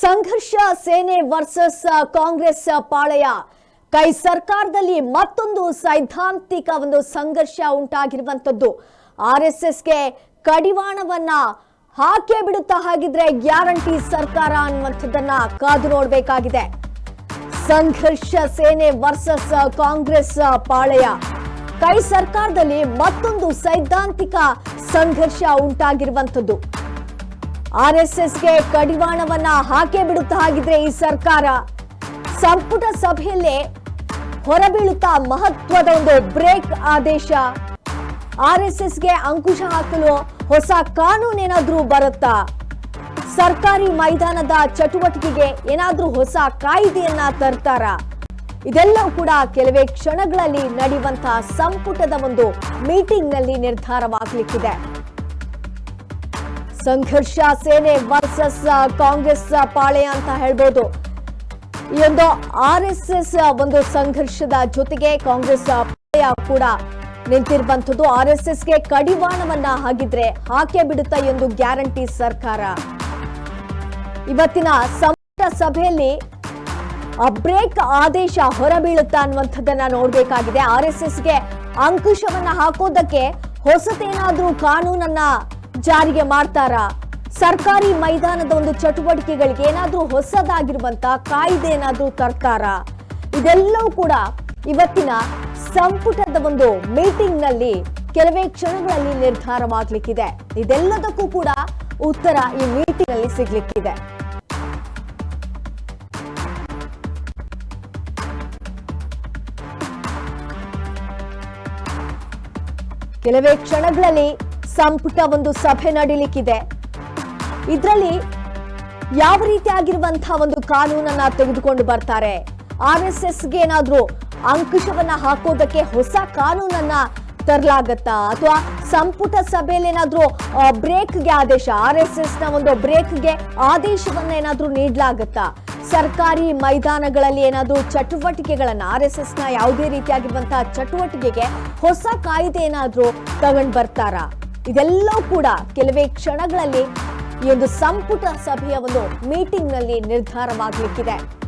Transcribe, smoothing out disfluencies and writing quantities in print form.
ಸಂಘರ್ಷ ಸೇನೆ ವರ್ಸಸ್ ಕಾಂಗ್ರೆಸ್ ಪಾಳೆಯ ಕೈ ಸರ್ಕಾರದಲ್ಲಿ ಮತ್ತೊಂದು ಸೈದ್ಧಾಂತಿಕ ಸಂಘರ್ಷ ಉಂಟಾಗಿರುವಂತದ್ದು ಆರ್ಎಸ್ಎಸ್ಗೆ ಕಡಿವಾಣವನ್ನ ಹಾಕೇ ಬಿಡುತ್ತಾ ಹಾಗಿದ್ರೆ ಗ್ಯಾರಂಟಿ ಸರ್ಕಾರ ಅನ್ನುವಂಥದ್ದನ್ನ ಕಾದು ನೋಡಬೇಕಾಗಿದೆ. ಸಂಘರ್ಷ ಸೇನೆ ವರ್ಸಸ್ ಕಾಂಗ್ರೆಸ್ ಪಾಳೆಯ ಕೈ ಸರ್ಕಾರದಲ್ಲಿ ಮತ್ತೊಂದು ಸೈದ್ಧಾಂತಿಕ ಸಂಘರ್ಷ ಉಂಟಾಗಿರುವಂತದ್ದು. ಆರ್ಎಸ್ಎಸ್ಗೆ ಕಡಿವಾಣವನ್ನ ಹಾಕೇ ಬಿಡುತ್ತಾ ಹಾಗಿದ್ರೆ ಈ ಸರ್ಕಾರ ಸಂಪುಟ ಸಭೆಯಲ್ಲೇ ಹೊರಬೀಳುತ್ತಾ ಮಹತ್ವದ ಬ್ರೇಕ್ ಆದೇಶ. ಆರ್ಎಸ್ಎಸ್ಗೆ ಅಂಕುಶ ಹಾಕಲು ಹೊಸ ಕಾನೂನೇನಾದ್ರೂ ಬರುತ್ತಾ? ಸರ್ಕಾರಿ ಮೈದಾನದ ಚಟುವಟಿಕೆಗೆ ಏನಾದ್ರೂ ಹೊಸ ಕಾಯ್ದೆಯನ್ನ ತರ್ತಾರ? ಇದೆಲ್ಲವೂ ಕೂಡ ಕೆಲವೇ ಕ್ಷಣಗಳಲ್ಲಿ ನಡೆಯುವಂತಹ ಸಂಪುಟದ ಮೀಟಿಂಗ್ ನಲ್ಲಿ ನಿರ್ಧಾರವಾಗಲಿಕ್ಕಿದೆ. ಸಂಘರ್ಷ ಸೇನೆ ವರ್ಸಸ್ ಕಾಂಗ್ರೆಸ್ ಪಾಳೆಯ ಅಂತ ಹೇಳ್ಬೋದು. ಈ ಆರ್ಎಸ್ಎಸ್ ಸಂಘರ್ಷದ ಜೊತೆಗೆ ಕಾಂಗ್ರೆಸ್ ಪಾಳೆಯ ಕೂಡ ನಿಂತಿರುವಂತದ್ದು. ಆರ್ಎಸ್ಎಸ್ಗೆ ಕಡಿವಾಣವನ್ನ ಹಾಕೇ ಬಿಡುತ್ತಾ ಎಂದು ಗ್ಯಾರಂಟಿ ಸರ್ಕಾರ. ಇವತ್ತಿನ ಸಂಪುಟ ಸಭೆಯಲ್ಲಿ ಬ್ರೇಕ್ ಆದೇಶ ಹೊರಬೀಳುತ್ತಾ ಅನ್ನುವಂಥದ್ದನ್ನ ನೋಡಬೇಕಾಗಿದೆ. ಆರ್ಎಸ್ಎಸ್ಗೆ ಅಂಕುಶವನ್ನ ಹಾಕೋದಕ್ಕೆ ಹೊಸತೇನಾದ್ರೂ ಕಾನೂನನ್ನ ಜಾರಿಗೆ ಮಾಡ್ತಾರಾ? ಸರ್ಕಾರಿ ಮೈದಾನದ ಚಟುವಟಿಕೆಗಳಿಗೆ ಏನಾದ್ರೂ ಹೊಸದಾಗಿರುವಂತ ಕಾಯ್ದೆ ಏನಾದ್ರೂ ತರ್ತಾರಾ? ಇದೆಲ್ಲವೂ ಕೂಡ ಇವತ್ತಿನ ಸಂಪುಟದ ಮೀಟಿಂಗ್ ನಲ್ಲಿ ಕೆಲವೇ ಕ್ಷಣಗಳಲ್ಲಿ ನಿರ್ಧಾರವಾಗಲಿಕ್ಕಿದೆ. ಇದೆಲ್ಲದಕ್ಕೂ ಕೂಡ ಉತ್ತರ ಈ ಮೀಟಿಂಗ್ ನಲ್ಲಿ ಸಿಗ್ಲಿಕ್ಕಿದೆ. ಕೆಲವೇ ಕ್ಷಣಗಳಲ್ಲಿ ಸಂಪುಟ ಸಭೆ ನಡೀಲಿಕ್ಕಿದೆ. ಇದರಲ್ಲಿ ಯಾವ ರೀತಿಯಾಗಿರುವಂತಹ ಕಾನೂನನ್ನ ತೆಗೆದುಕೊಂಡು ಬರ್ತಾರೆ? ಆರ್ಎಸ್ಎಸ್ಗೆ ಏನಾದ್ರೂ ಅಂಕುಶವನ್ನ ಹಾಕೋದಕ್ಕೆ ಹೊಸ ಕಾನೂನನ್ನ ತರಲಾಗತ್ತಾ? ಅಥವಾ ಸಂಪುಟ ಸಭೆಯಲ್ಲಿ ಏನಾದ್ರೂ ಬ್ರೇಕ್ಗೆ ಆದೇಶ, ಆರ್ಎಸ್ಎಸ್ ನ ಬ್ರೇಕ್ಗೆ ಆದೇಶವನ್ನ ಏನಾದ್ರೂ ನೀಡಲಾಗತ್ತಾ? ಸರ್ಕಾರಿ ಮೈದಾನಗಳಲ್ಲಿ ಏನಾದ್ರೂ ಚಟುವಟಿಕೆಗಳನ್ನ ಆರ್ಎಸ್ಎಸ್ ನ ಯಾವುದೇ ರೀತಿಯಾಗಿರುವಂತಹ ಚಟುವಟಿಕೆಗೆ ಹೊಸ ಕಾಯ್ದೆ ಏನಾದ್ರೂ ತಗೊಂಡ್ ಬರ್ತಾರಾ? ಇದೆಲ್ಲವೂ ಕೂಡ ಕೆಲವೇ ಕ್ಷಣಗಳಲ್ಲಿ ಈ ಸಂಪುಟ ಸಭೆಯ ಮೀಟಿಂಗ್ ನಲ್ಲಿ ನಿರ್ಧಾರವಾಗಲಿಕ್ಕಿದೆ.